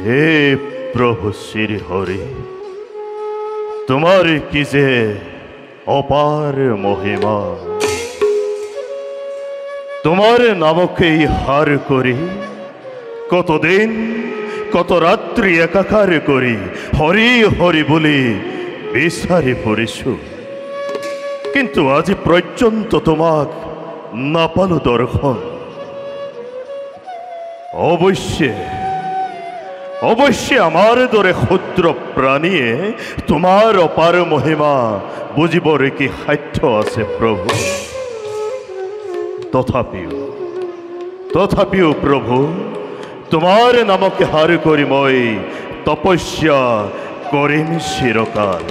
হে প্রভু শ্রী হরি, তোমার কি যে অপার মহিমা। তোমার নামকেই হার করি, কতদিন কত রাত্রি একাকার করি, হরি হরি বলি বিচারে পড়িছু। কিন্তু আজ পর্যন্ত তোমাক না পালো দর্শন। অবশ্যই আমার দরে ক্ষুদ্র প্রাণীয়ে তোমার অপার মহিমা বুঝিবর কি সাধ্য আছে প্রভু। তথাপিও প্রভু, তোমার নামকে হার করি মই তপস্যা করিম চিরকাল।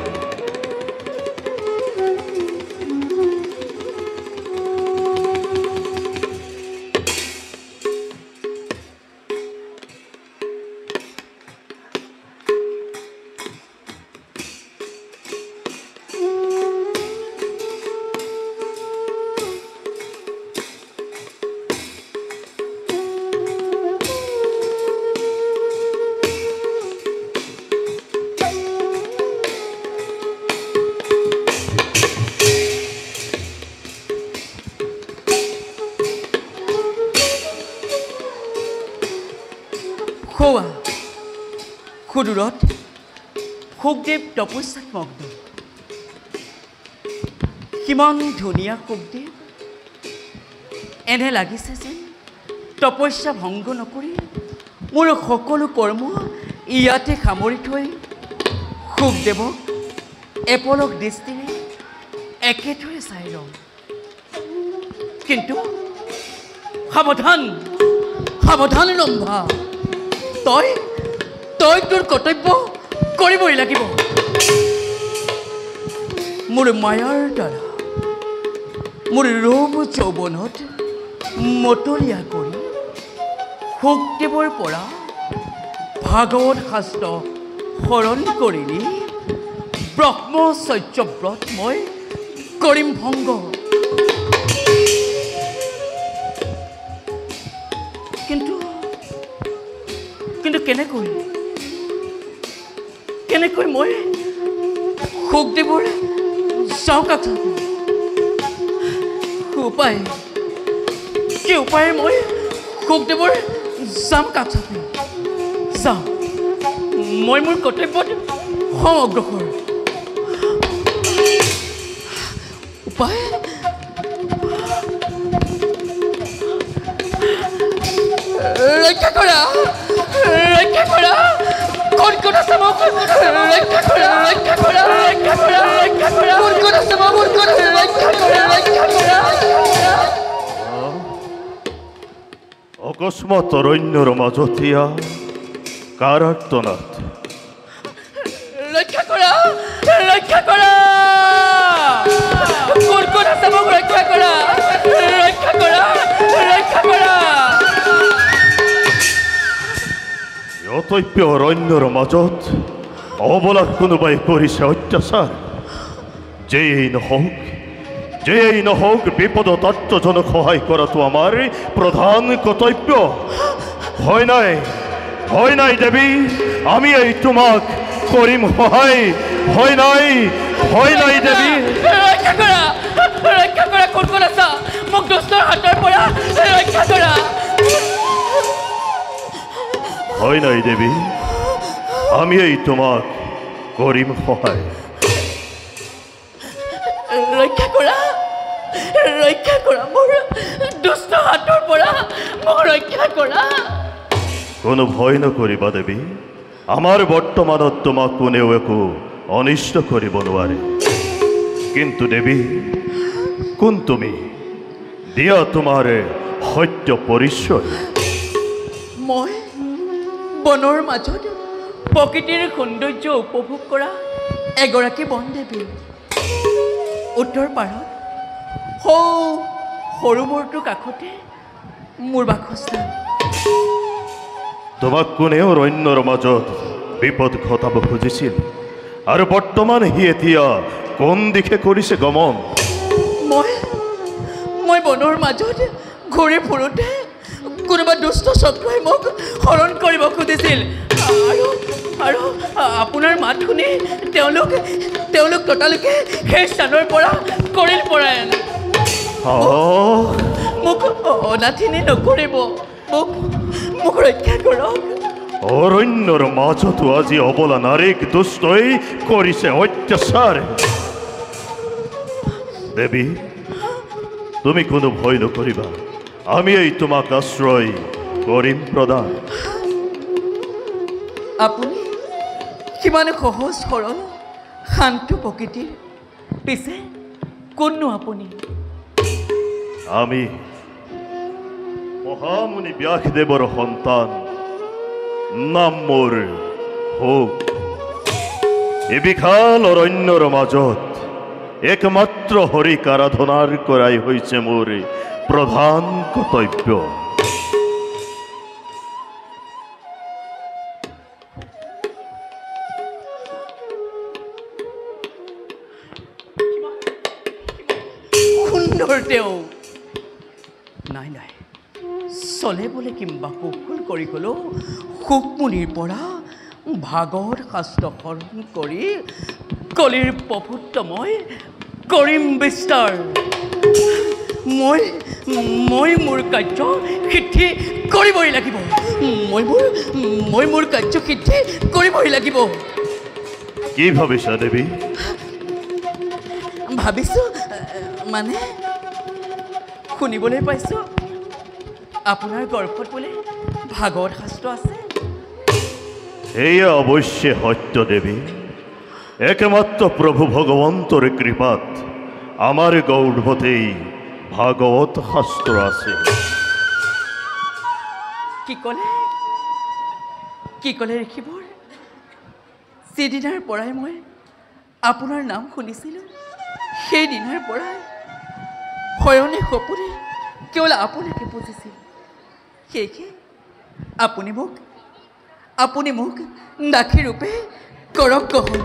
সুদূৰত সুখদেৱ তপস্যাত মগ্ন। কিমান ধুনীয়া সুখদেৱ! এনে লাগিছে যেন তপস্যা ভংগ নকৰি মোৰ সকলো কৰ্ম ইয়াতে সামৰি থৈ সুখদেৱক এপলক দৃষ্টিৰে একেথৰে চাই ৰওঁ। কিন্তু সাৱধান সাৱধান ৰম্ভা, তই তোৰ কৰ্তব্য কৰিবই লাগিব। মোৰ মায়াৰ দ্বাৰা মোৰ ৰূপ যৌৱনত মতলীয়া কৰি সুখদেৱৰ পৰা ভাগৱত শাস্ত্ৰ শৰণ কৰি নি ব্ৰহ্মচৰ্যব্ৰত মই কৰিম ভংগ। কিন্তু কেনেকৈ মই সুখদেৱৰ যাওঁ কাষ কি উপায় মই সুখদেৱৰ যাম কাষ যাওঁ। মই মোৰ কৰ্তব্যত হওঁ অগ্ৰসৰ। উপায় ৰক্ষা কৰা কোন আছে মোক ৰক্ষা কৰা কোন আছে মোক ৰক্ষা কৰা। অকস্মাৎ অৰণ্যৰ মাজতীয়া কাৰ আৰ্তনাদ। ৰক্ষা কৰা কোন আছে মোক ৰক্ষা কৰা। অতৈপ্য অৰণ্যৰ মাজত অবলাত কোনোবাই কৰিছে অত্যাচাৰ। যেই নহওক বিপদত আত্মজনক সহায় কৰাটো আমাৰ প্ৰধান কৰ্তব্য। ভয় নাই দেৱী, আমি এই তোমাক কৰিম সহায়। ভয় নাই দেৱী। ৰক্ষা কৰা কোন আছা মোক দুষ্টৰ হাতৰ পৰা ৰক্ষা কৰা। ভয় নাই দেৱী, আমি এই তোমাক কৰিম সহায়। ৰক্ষা কৰা মোৰ দুষ্ট হাতৰ পৰা মোক ৰক্ষা কৰা। কোনো ভয় নকৰিবা দেৱী, আমাৰ বৰ্তমানত তোমাক কোনেও একো অনিষ্ট কৰিব নোৱাৰে। কিন্তু দেৱী, কোন তুমি? দিয়া তোমাৰ সত্য পৰিচয়। মই বনৰ মাজত প্ৰকৃতিৰ সৌন্দৰ্য উপভোগ কৰা এগৰাকী বনদেৱী। উত্তৰ পাৰত সৰু মূৰটোৰ কাষতে মোৰ বাসস্থান। তোমাক কোনেও অৰণ্যৰ মাজত বিপদ ঘটাব খুজিছিল, আৰু বৰ্তমান সি এতিয়া কোন দিশে কৰিছে গমন? মই বনৰ মাজত ঘূৰি ফুৰোঁতে কোনোবা দুষ্ট চক্ৰই মোক হৰণ কৰিব খুজিছিল, আৰু আৰু আপোনাৰ মাত শুনি তেওঁলোক ততালোকে সেই স্থানৰ পৰা কৰিল পৰায়ণ। মোক অনাথিনী নকৰিব, মোক ৰক্ষা কৰক। অৰণ্যৰ মাজতো আজি অবলা নাৰীক দুষ্টই কৰিছে অত্যাচাৰ। দেৱী, তুমি কোনো ভয় নকৰিবা, আমি এই তোমাক আশ্ৰয় কৰিম প্ৰদান। আপুনি কিমান সহজ সৰল শান্ত প্ৰকৃতিৰ, পিছে কোননো আপুনি? আমি মহামুনি ব্যাসদেৱৰ সন্তান, নাম মোৰ হোক। এই বিশাল অৰণ্যৰ মাজত একমাত্ৰ হৰিক আৰাধনাৰ কৰাই হৈছে মোৰ প্ৰধান কৰ্তব্য। সুন্দৰ তেওঁ নাই নাই চলে বোলে কিম্বা কুকুল কৰি গ'লেও সুকমুনিৰ পৰা ভাগৰ শাস্ত্ৰ হৰণ কৰি কলিৰ প্ৰভুত্ব মই কৰিম বিস্তাৰ। মই মোৰ কাৰ্য সিদ্ধি কৰিবই লাগিব। মই মোৰ কাৰ্য সিদ্ধি কৰিবই লাগিব। কি ভাবিছা দেৱী? ভাবিছোঁ মানে শুনিবলৈ পাইছোঁ আপোনাৰ গৰ্ভত বোলে ভাগৱত শাস্ত্ৰ আছে। এয়া অৱশ্যে সত্য দেৱী। একমাত্ৰ প্ৰভু ভগৱন্তৰ কৃপাত আমাৰ গৰ্ভতেই ভাগৱত শাস্ত্ৰ আছে। কি ক'লে ঋষিবৰ? যিদিনাৰ পৰাই মই আপোনাৰ নাম শুনিছিলোঁ, সেই দিনাৰ পৰাই শয়নে সপোনে কেৱল আপোনাকে বুজিছিল। সেয়েহে আপুনি মোক দাসী ৰূপে কৰক গ্ৰহণ।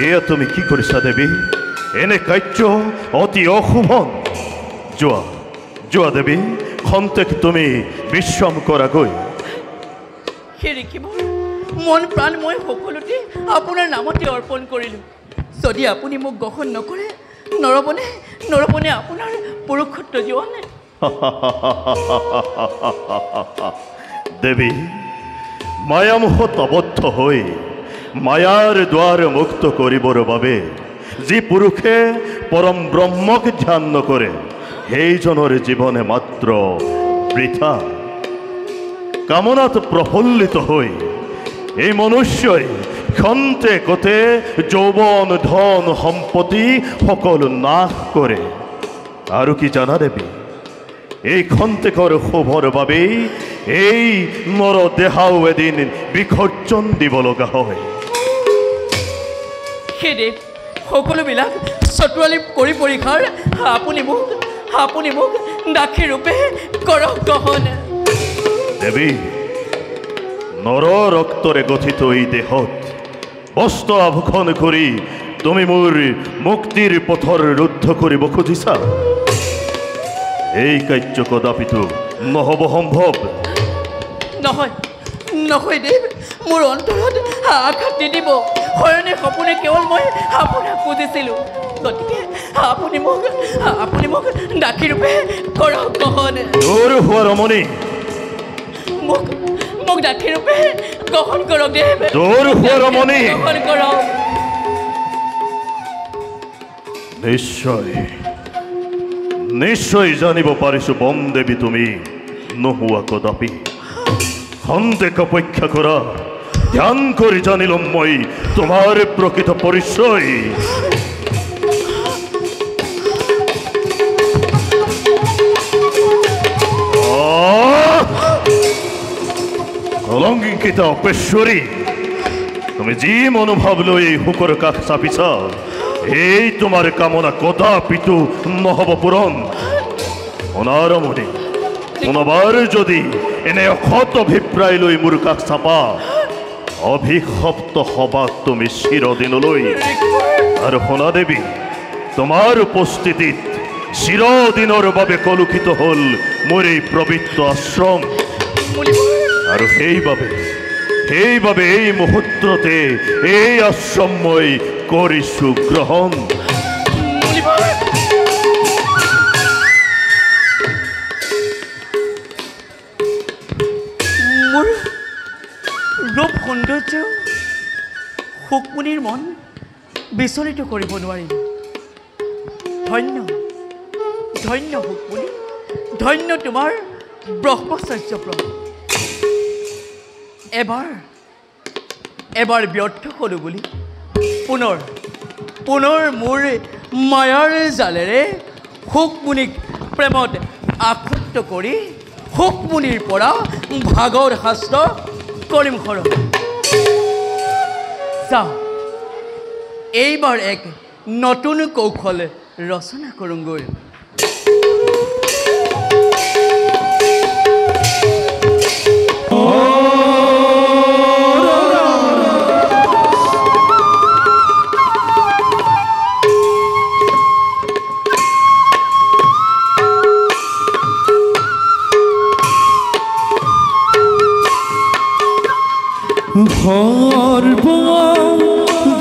এয়া তুমি কি কৰিছা দেৱী? এনে কাৰ্য অতি অশোভন। যোৱা দেৱী, খন্তেক তুমি বিশ্ৰাম কৰাগৈ। সেই ঋষিবৰ মন প্ৰাণ মই সকলোতে আপোনাৰ নামতে অৰ্পণ কৰিলোঁ। যদি আপুনি মোক গ্ৰহণ নকৰে, নৰবনে আপোনাৰ পুৰুষত্ব জীৱন। দেৱী, মায়ামোহত আবদ্ধ হৈ মায়াৰ দ্বাৰ মুক্ত কৰিবৰ বাবে যি পুৰুষে পৰম ব্ৰহ্মক ধ্যান নকৰে, সেইজনৰ জীৱনে মাত্ৰ বৃথা। কামনাত প্ৰফুল্লিত হৈ এই মনুষ্যই ক্ষন্তেকতে যৌৱন ধন সম্পত্তি সকলো নাশ কৰে। আৰু কি জানা দেৱী, এই ক্ষন্তেকৰ শোভৰ বাবেই এই নৰ দেহাও এদিন বিসৰ্জন দিব লগা হয়। সেই দেৱ সকলোবিলাক চতুৱালি কৰি পৰীক্ষাৰ আপুনি মোক দাসী ৰূপে কৰক গ্ৰহণ। দেৱী, নৰ ৰক্তৰে গঠিত এই দেহত বস্ত্ৰ আভূষণ কৰি তুমি মোৰ মুক্তিৰ পথৰ ৰুদ্ধ কৰিব খুজিছা? এই কাৰ্য কদাপিতো নহ'ব সম্ভৱ। নহয় দেৱ, মোৰ অন্তৰত আঘাত নিদিব। শয়নে সপোনে কেৱল মই আপোনাক বুজিছিলোঁ। গতিকে আপুনি মোক দাসী ৰূপে কৰক গ্ৰহণ। তোৰ হোৱা ৰমণী, মোক দাসী ৰূপে গ্ৰহণ কৰক দেৱ। তোৰ হোৱা ৰমণী, গ্ৰহণ কৰক। নিশ্চয় জানিব পাৰিছো বন দেৱী, তুমি নোহোৱা কদাপি। খন্তেক অপেক্ষা কৰা, ধ্যান কৰি জানিলম মই তোমাৰ প্ৰকৃত পৰিচয়। কলংকিত অপেশ্বৰী, তুমি যি মনোভাৱ লৈ এই শুকৰ কাষ চাপিছা, এই তোমাৰ কামনা কদাপিতো নহ'ব পূৰণ। অনাৰমণি, কোনোবাৰ যদি এনে অসৎ অভিপ্ৰায় লৈ মোৰ কাষ চাপা, অভিশপ্ত হবা তুমি চিৰদিনলৈ। আৰু শুনা দেৱী, তোমাৰ উপস্থিতিত চিৰদিনৰ বাবে কলুষিত হ'ল মোৰ এই পবিত্ৰ আশ্ৰম। আৰু সেইবাবে সেইভাবে এই মুহূৰ্ততে এই আশ্ৰময় কৰিছো গ্ৰহণ। মোৰ ৰূপ সৌন্দৰ্য সুকমুনিৰ মন বিচলিত কৰিব নোৱাৰিম। ধন্য ধন্য সুকমুনি, ধন্য তোমাৰ ব্ৰহ্মচৰ্য ব্ৰত। এবাৰ ব্যৰ্থ হ'লোঁ বুলি পুনৰ মোৰ মায়াৰ জালেৰে সুকমুনিক প্ৰেমত আসক্ত কৰি সুকমুনিৰ পৰা ভাগৰ শাস্ত্ৰ কৰিম সৰহ। চাওঁ এইবাৰ এক নতুন কৌশল ৰচনা কৰোঁগৈ।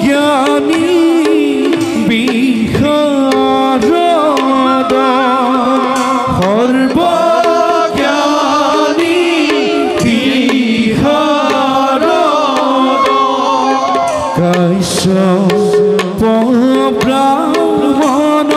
জ্ঞানী বিশাৰদ সৰ্বজ্ঞানী বিশাৰদ কাশ্যপ ব্ৰাহ্মণ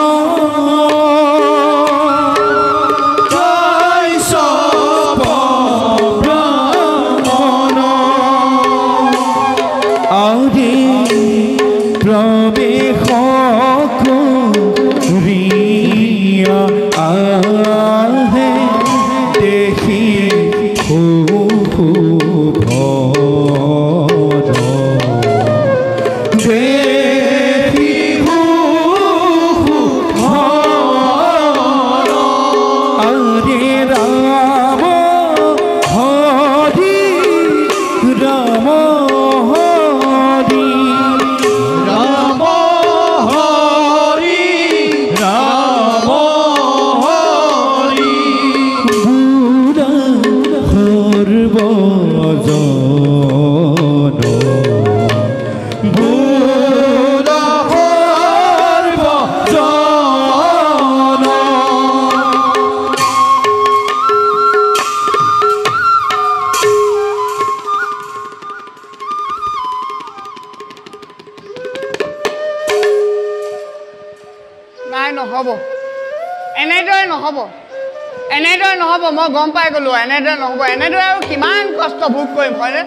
এনেদৰে নহ'ব। মই গম পাই গ'লোঁ এনেদৰে নহ'ব। এনেদৰে আৰু কিমান কষ্ট ভোগ কৰিম হয়নে?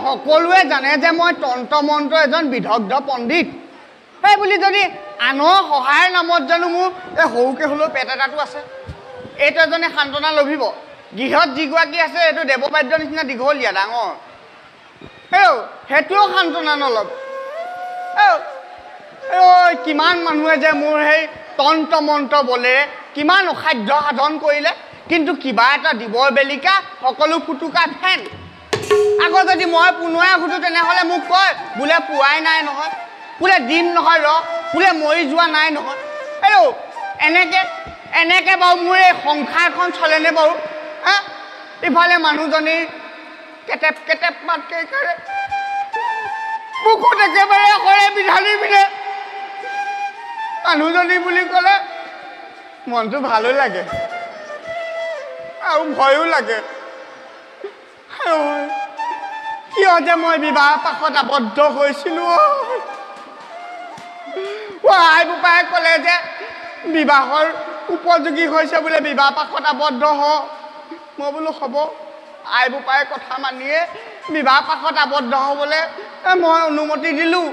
সকলোৱে জানে যে মই তন্ত্ৰ মন্ত্ৰ এজন বিদগ্ধ পণ্ডিত। সেই বুলি যদি আনৰ সহায়ৰ নামত জানো মোৰ এই সৰুকৈ হ'লেও পেট এটাটো আছে, এইটো এজনে সান্তনা লভিব। গৃহত যিগৰাকী আছে এইটো দেৱবাদ্যৰ নিচিনা দীঘলীয়া ডাঙৰ, সেইটোও সান্তনা নল'ব। কিমান মানুহে যে মোৰ সেই তন্ত্ৰ মন্ত্ৰ বলেৰে কিমান অসাধ্য সাধন কৰিলে, কিন্তু কিবা এটা দিবৰ বেলিকা সকলো ফুটুকা ফেন। আকৌ যদি মই পুনৰাই সুধোঁ তেনেহ'লে মোক কয় বোলে পোৱাই নাই নহয়, বোলে দিন নহয় বোলে মৰি যোৱা নাই নহয়। এনেকৈ বাৰু মোৰ এই সংসাৰখন চলেনে বাৰু? ইফালে মানুহজনীৰ কেটেপ মাত কেইকাৰে মুখত একেবাৰে কৰে বিধানী পিনে। মানুহজনী বুলি ক'লে মনটো ভালো লাগে আৰু ভয়ো লাগে। কিয় যে মই বিবাহ পাশত আবদ্ধ হৈছিলোঁ। আই বোপাই ক'লে যে বিবাহৰ উপযোগী হৈছে বোলে বিবাহ পাশত আবদ্ধ হ। মই বোলো হ'ব। আই বোপাই কথা মানিয়ে বিবাহ পাশত আবদ্ধ হ'বলৈ মই অনুমতি দিলোঁ।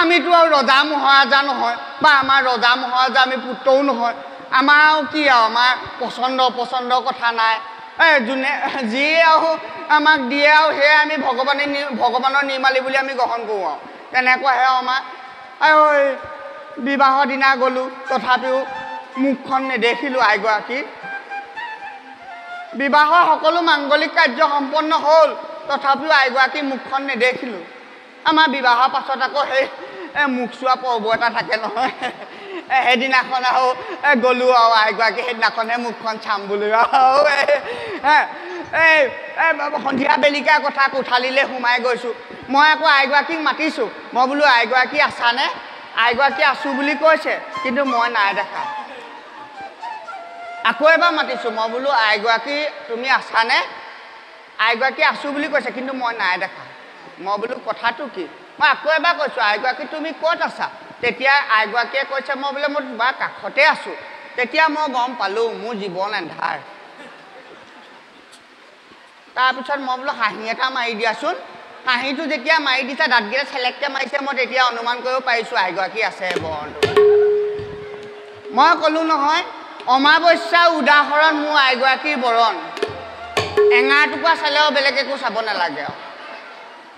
আমিতো আৰু ৰজা মহাৰাজা নহয়, বা আমাৰ ৰজা মহাৰাজা আমি পুত্ৰও নহয়। আমাৰ আৰু কি আৰু আমাৰ পচন্দ কথা নাই। যোনে যিয়ে আৰু আমাক দিয়ে আৰু সেয়ে আমি ভগৱানৰ নিৰ্মালী বুলি আমি গ্ৰহণ কৰোঁ আৰু তেনেকুৱাহে আৰু আমাৰ। আৰু বিবাহৰ দিনা গ'লোঁ, তথাপিও মুখখন নেদেখিলোঁ আইগৰাকী। বিবাহৰ সকলো মাংগলিক কাৰ্য সম্পন্ন হ'ল, তথাপিও আইগৰাকী মুখখন নেদেখিলোঁ। আমাৰ বিবাহৰ পাছত আকৌ সেই মুখ চোৱা পৰ্ব এটা থাকে নহয়, সেইদিনাখন আৰু গ'লোঁ আৰু আইগৰাকী সেইদিনাখনহে মুখখন চাম বুলি আৰু এই সন্ধিয়া বেলিকা কথা কোঠালিলৈ সোমাই গৈছোঁ মই আকৌ আইগৰাকীক মাতিছোঁ মই বোলো আইগৰাকী আছানে আইগৰাকী আছোঁ বুলি কৈছে কিন্তু মই নাই দেখা আকৌ এবাৰ মাতিছোঁ মই বোলো আইগৰাকী তুমি আছানে আইগৰাকী আছোঁ বুলি কৈছে কিন্তু মই নাই দেখা মই বোলো কথাটো কি মই আকৌ এবাৰ কৈছোঁ আইগৰাকী তুমি ক'ত আছা তেতিয়া আইগৰাকীয়ে কৈছে মই বোলে মই তোমাৰ কাষতে আছোঁ তেতিয়া মই গম পালোঁ মোৰ জীৱন এন্ধাৰ তাৰপিছত মই বোলো হাঁহি এটা মাৰি দিয়াচোন হাঁহিটো যেতিয়া মাৰি দিছে দাঁতকেইটা চেলেককৈ মাৰিছে মই তেতিয়া অনুমান কৰিব পাৰিছোঁ আইগৰাকী আছে বৰণটো মই ক'লোঁ নহয় অমাৱস্যাৰ উদাহৰণ মোৰ আইগৰাকীৰ বৰণ এঙাৰ টুকুৰা চালেও বেলেগ একো চাব নালাগে আৰু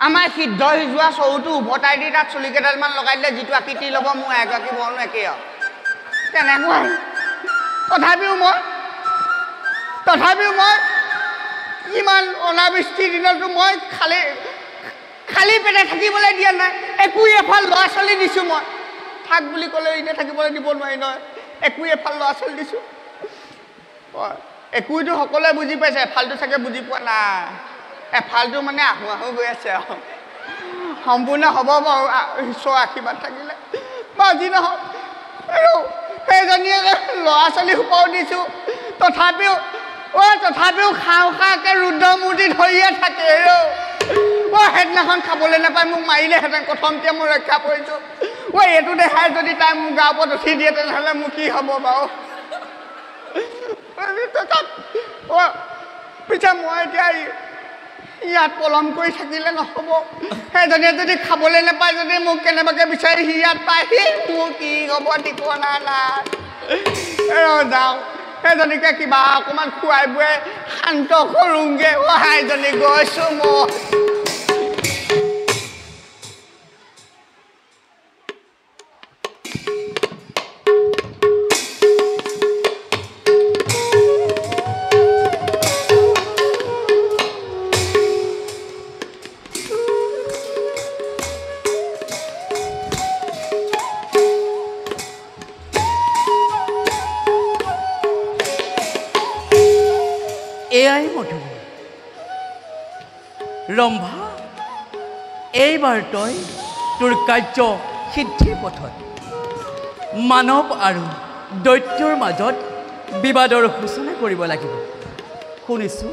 আমাৰ সিদ্ধ সিজোৱা চৰুটো উভতাই দি তাত চুলি কেইডালমান লগাই দিলে যিটো আকৃতি ল'ব মোৰ আইগৰাকী বৰণো একেই আৰু তেনেকুৱাই তথাপিও মই ইমান অনাবৃষ্টিৰ দিনতো মই খালী পেটে থাকিবলৈ দিয়া নাই একোই এফাল ল'ৰা ছোৱালী দিছোঁ মই থাক বুলি ক'লে এনেই থাকিবলৈ দিব নোৱাৰি নহয় একোই এফাল ল'ৰা ছোৱালী দিছোঁ একোইটো সকলোৱে বুজি পাইছে এফালটো চাগে বুজি পোৱা নাই এফালটো মানে আহো আহো হৈ আছে আৰু সম্পূৰ্ণ হ'ব বাৰু ঈশ্বৰৰ আশীৰ্বাদ থাকিলে বাৰু যি নহওক আৰু সেইজনীয়ে ল'ৰা ছোৱালী সোপাও দিছোঁ তথাপিও খাওঁ খাওঁকৈ ৰুদ্ৰমূৰ্তি ধৰিয়ে থাকে সেইদিনাখন খাবলৈ নাপায় মোক মাৰিলেহেঁতেন প্ৰথমতে মই ৰক্ষা পৰিছোঁ এইটো দেখাই যদি তাই মোক গাৰ ওপৰত উঠি দিয়ে তেনেহ'লে মোৰ কি হ'ব বাৰু পিছে মই এতিয়া ইয়াত পলম কৰি থাকিলে নহ'ব সেইজনীয়ে যদি খাবলৈ নাপায় যদি মোক কেনেবাকৈ বিচাৰি সি ইয়াত পায়হি মোৰ কি হ'ব ঠিকনা নাই যাওঁ সেইজনীকে কিবা অকণমান খুৱাই বুৱাই শান্ত কৰোঁগৈ সেইজনী গৈছোঁ মই এয়াই মধু ৰম্ভা এইবাৰ তই তোৰ কাৰ্য সিদ্ধিৰ পথত মানৱ আৰু দৈত্যৰ মাজত বিবাদৰ সূচনা কৰিব লাগিব শুনিছোঁ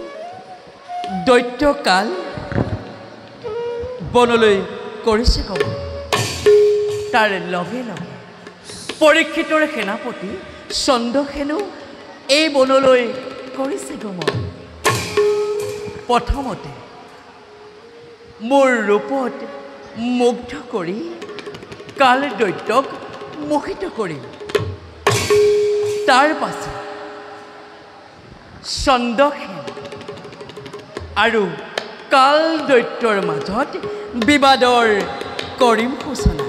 দৈত্যকাল বনলৈ কৰিছে ক'ব তাৰ লগে লগে পৰীক্ষিতৰ সেনাপতি চন্দ্ৰসেনো এই বনলৈ কৰিছে গমন প্ৰথমতে মোৰ ৰূপত মুগ্ধ কৰি কাল দৈত্যক মোহিত কৰিম তাৰ পাছত চন্দ্ৰসেন আৰু কাল দৈত্যৰ মাজত বিবাদৰ কৰিম সূচনা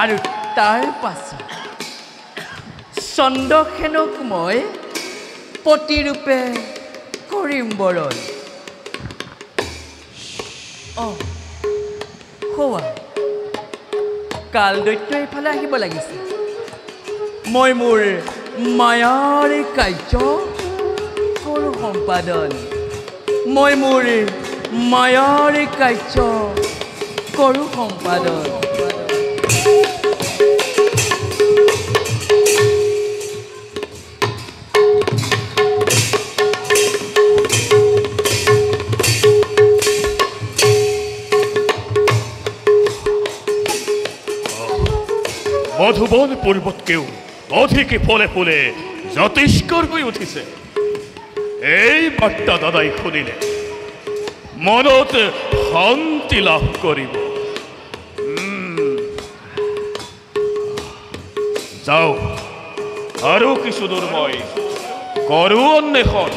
আৰু তাৰ পাছত চন্দ্ৰসেনক মই পতিৰূপে কৰিম বৰণ হোৱা কাল দৈত্য এইফালে আহিব লাগিছে মই মোৰ মায়াৰ কাৰ্য কৰোঁ সম্পাদন মই মোৰ মায়াৰ কাৰ্য কৰোঁ সম্পাদন মধুবন পূৰ্বতকেও অধিক ফলে ফুলে যথেষ্টকৰ হৈ উঠিছে এই বাৰ্তা দাদাই শুনিলে মনত শান্তি লাভ কৰিব যাও আৰু কিছু দূৰ মই কৰোঁ অন্বেষণ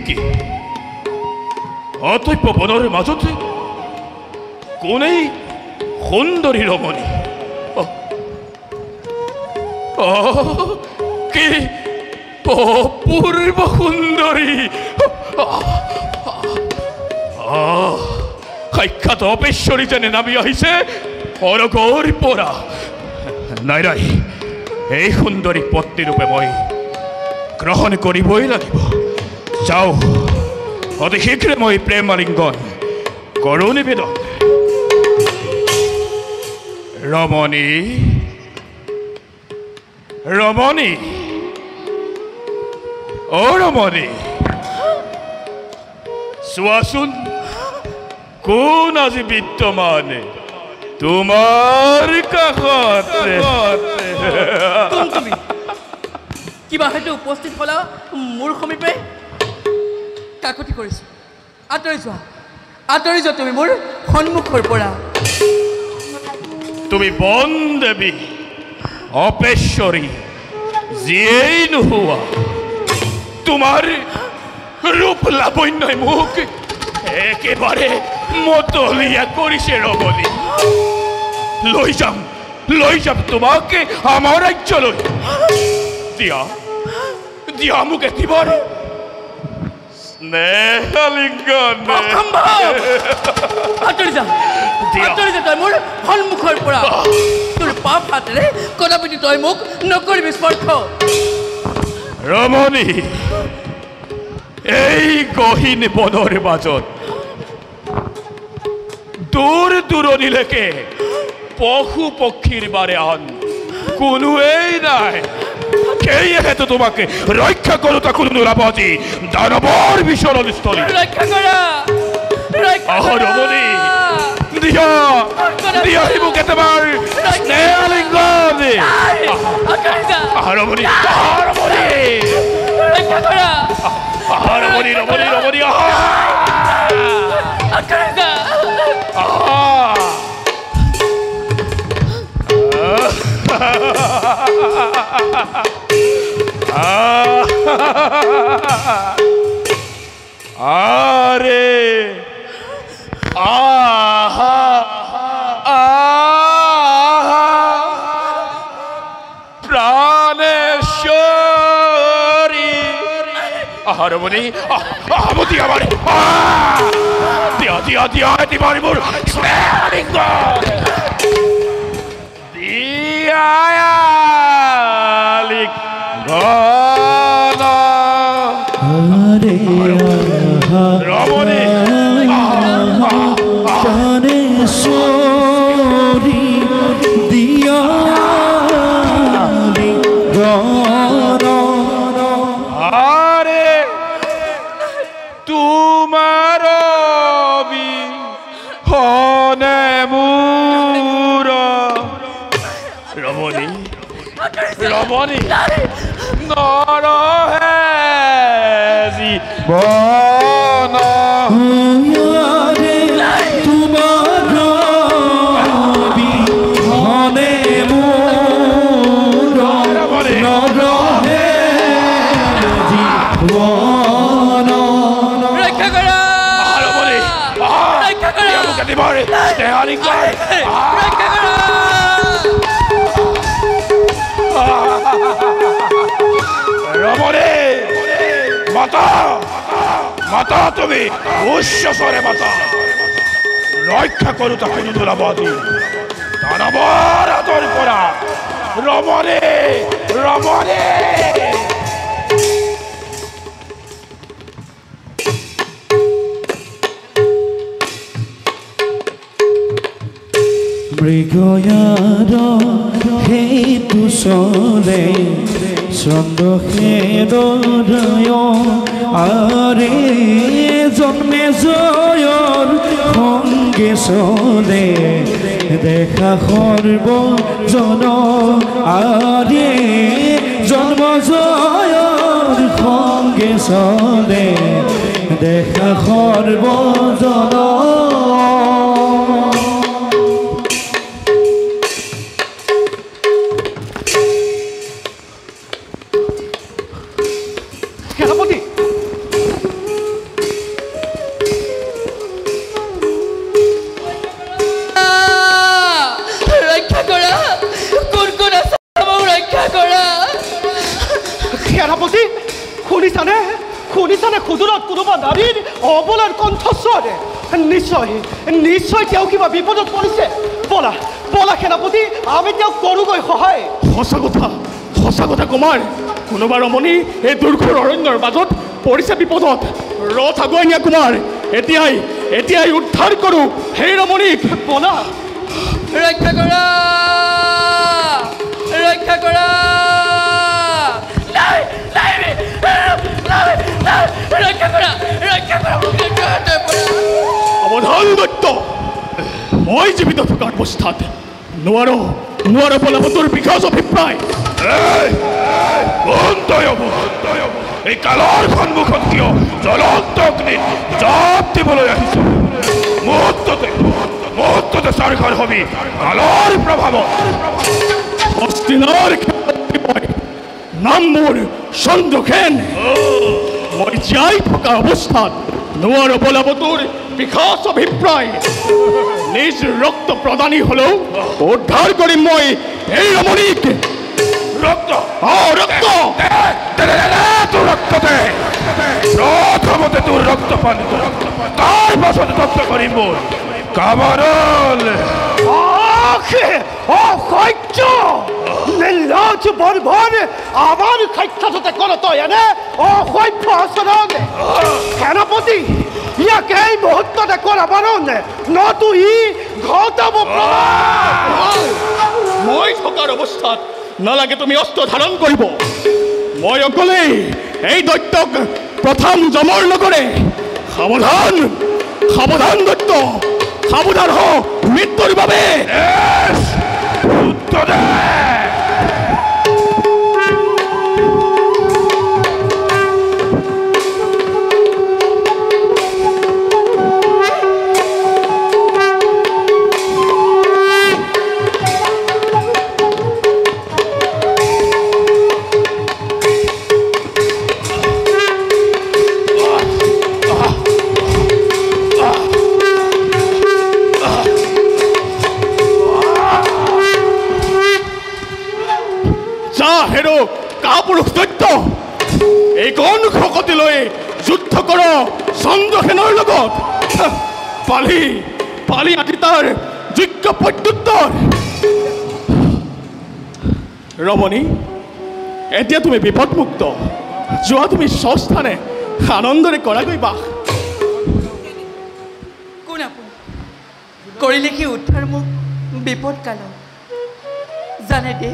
কি অতৈপ্য বনৰ মাজতে কোনেই সুন্দৰী ৰমণী কি অপূৰ্ব সুন্দৰী সাক্ষাৎ অপেশ্বৰী যেনে নামি আহিছে খড়গৰ পৰা নাই নাই এই সুন্দৰী পত্নী ৰূপে মই গ্ৰহণ কৰিবই লাগিব যাওঁ অতি শীঘ্ৰে মই প্ৰেম আলিংগন কৰো নিবেদন ৰমণী ৰমণী অ ৰমণী চোৱাচোন কোন আজি বিদ্যমান তোমাৰ কাষত কোন তুমি কিবা হয়তো উপস্থিত হ'লা মোৰ সমীপে কাকতি কৰিছোঁ আঁতৰি যোৱা তুমি মোৰ সন্মুখৰ পৰা তুমি বন দেৱী অপেশ্বৰী যিয়েই নোহোৱা তোমাৰ ৰূপ লাৱণ্যই মোক একেবাৰে মতলীয়া কৰিছে ৰমণী লৈ যাম তোমাক আমাৰ ৰাজ্যলৈ দিয়া মোক একেবাৰে স্নেহালিংগন আঁতৰি যা তই মোৰ সন্মুখৰ পৰা তোৰ পাপ হাতেৰে কদাপিটি তই মোক নকৰিবি স্পৰ্শ ৰমণী এই গহীন বনৰ মাজত দূৰ দূৰণিলৈকে পশু পক্ষীৰ বাৰে আন কোনোৱেই নাই সেয়েহেতো তোমাকে ৰক্ষা কৰোঁতা কোনো নোলাব আজি দানৱৰ বিচৰণস্থলী ৰক্ষা কৰা ৰমণী দিয়া মোক একেবাৰ স্নেহালিংগন ৰমণী ৰক্ষা কৰা ৰমণী আরে আহা প্রাণেশ্বরী রমণী আমতি আমার দিয়া এবার মোর স্নেহালিঙ্গ রমণী প্রাণেশ্বরী আরে তোমার হনে মূর রমণী নরহে জীবন রমণী মাতা তুমি উচ্চস্বরে মাতা রক্ষা করু তা কোনো দুরাবতী দানবর হাতৰ পৰা ৰমণী মৃগয়াৰ সেইটো চলে চন্দ্ৰশেদয় আৰে জন্মে জয়ৰ সংগে চলে দেখা সৰ্বজন আৰে জন্ম জয়ৰ সংগে চলে দেখা সৰ্বজন শুনিছানে সুদূৰত কোনোবা নাৰীৰ অবলাৰ কণ্ঠস্বৰ? নিশ্চয় নিশ্চয় তেওঁ কিবা বিপদত পৰিছে। বলা বলা সেনাপতি, আমি তেওঁক কৰোঁগৈ সহায়। সঁচা কথা কুমাৰ, কোনোবা ৰমণী এই দুৰ্ঘৰ অৰণ্যৰ মাজত পৰিছে বিপদত। ৰথ আগুৱাই নিয়া কুমাৰ, এতিয়াই উদ্ধাৰ কৰোঁ সেই ৰমণীক। বলা। ৰক্ষা কৰা, ৰক্ষা কৰা। নাই নাই নাই, ৰক্ষা কৰা, ৰক্ষা কৰা। সাৱধান দৈত্য, মই জীৱিত থকা অৱস্থাত নোৱাৰো বলাব তোৰ বিকাশ অভিপ্ৰায়। এই কালৰ সন্মুখত কিয় জ্বলন্ত অগ্নিত জাপ দিবলৈ আহিছ? মুহূৰ্ততে চাৰখাৰ হবি কালৰ প্ৰভাৱত। হস্তিনাৰ নাম মোৰ চন্দ্ৰসেন। মই জীয়াই থকা অৱস্থাত নোৱাৰো বলাব তোৰ বিকাশ অভিপ্ৰায়। নিজ ৰক্ত প্ৰদানী হলেও উদ্ধাৰ কৰিম মই এই ৰমণীক। প্ৰথমতে তোৰ ৰক্ত পান তাৰ পাছত তত্ব কৰিম মোৰ কামৰল। অসহ্য নিৰ্লজ্জ বৰ্বৰ, আমাৰ সাক্ষাৎতে কৰ তই এনে অসভ্য আচৰণ। সেনাপতি, ইয়াক এই মুহূৰ্ততে কৰা বাৰণ, নতু ই ঘটাব। মই থকাৰ অৱস্থাত নালাগে তুমি অস্ত্ৰ ধাৰণ কৰিব। মই অকলেই এই দৈত্যক প্ৰথম জমৰ নকৰে। সাৱধান দৈত্য, সাৱধান হ মৃত্যুৰ বাবে। কাপুৰুষ দৈত্য, এই গণ শকতি লৈ যুদ্ধ কৰ চন্দ্ৰসেনৰ লগত। পালি আদি তাৰ যোগ্য প্ৰত্যুত্তৰ। ৰমণী, এতিয়া তুমি বিপদমুক্ত। যোৱা তুমি স্বস্থানে আনন্দৰে কৰাগৈ বাস। কোন আপুনি? কৰিলে কি উদ্ধাৰ মোক বিপদ কালত? জানে দে,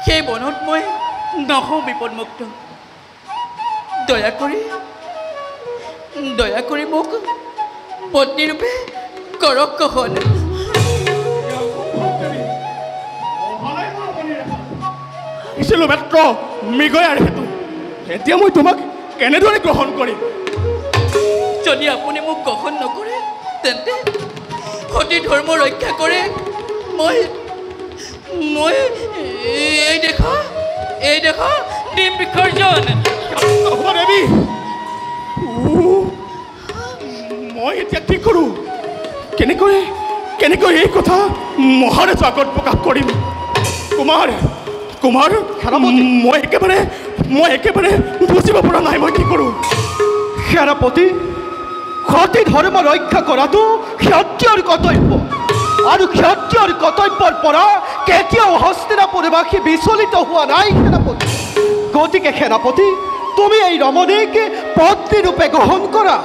সেই বনত মই নহওঁ বিপদমুক্ত। দয়া কৰি মোক পত্নীৰূপে কৰক গ্ৰহণ। মাত্ৰ মৃগয়াৰ হেতু এতিয়া মই তোমাক কেনেদৰে গ্ৰহণ কৰিম? যদি আপুনি মোক গ্ৰহণ নকৰে, তেন্তে সতী ধৰ্ম ৰক্ষা কৰে মই এই দেখা দিম বিসৰ্জন। দেৱী, মই এতিয়া কি কৰোঁ? কেনেকৈ এই কথা মহাৰাজৰ আগত প্ৰকাশ কৰিম? কুমাৰ, মই একেবাৰে বুজিব পৰা নাই মই কি কৰোঁ। সেনাপতি, সতী ধৰ্ম ৰক্ষা কৰাটো ক্ষত্ৰিয়ৰ কৰ্তব্য, আৰু ক্ষত্ৰিয়ৰ কৰ্তব্যৰ পৰা কেতিয়াও হস্তিনাপুৰবাসী বিচলিত হোৱা নাই সেনাপতি। গতিকে সেনাপতি, তুমি এই ৰমণীক পত্নীৰূপে গ্ৰহণ কৰা।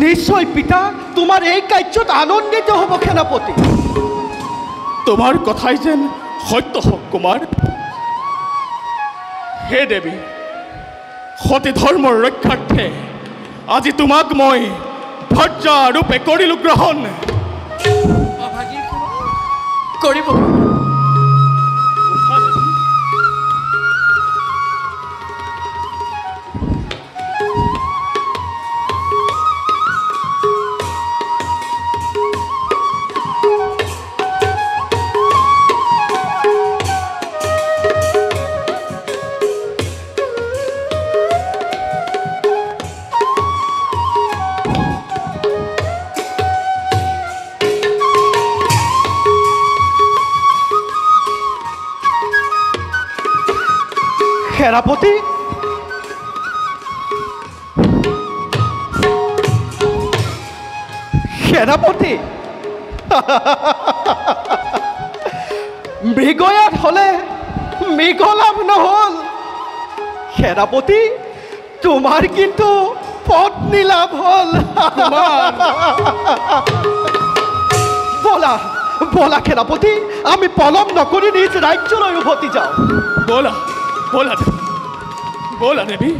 নিশ্চয় পিতা তোমাৰ এই কাৰ্যত আনন্দিত হ'ব সেনাপতি। তোমাৰ কথাই যেন সত্য হওক কুমাৰ। হে দেৱী, সতী ধৰ্মৰ ৰক্ষাৰ্থে আজি তোমাক মই ভজ্ৰা ৰূপে কৰিলোঁ গ্ৰহণ। কৰিব। সেনাপতি, সেনাপতি মৃগয়াত হলে মৃগ লাভ নহল। সেনাপতি তোমাৰ কিন্তু পত্নী লাভ হল। বলা বলা সেনাপতি, আমি পলম নকৰি নিজ ৰাজ্যলৈ উভতি যাওঁ। বলা বলা দেৱী, বলা দেৱী।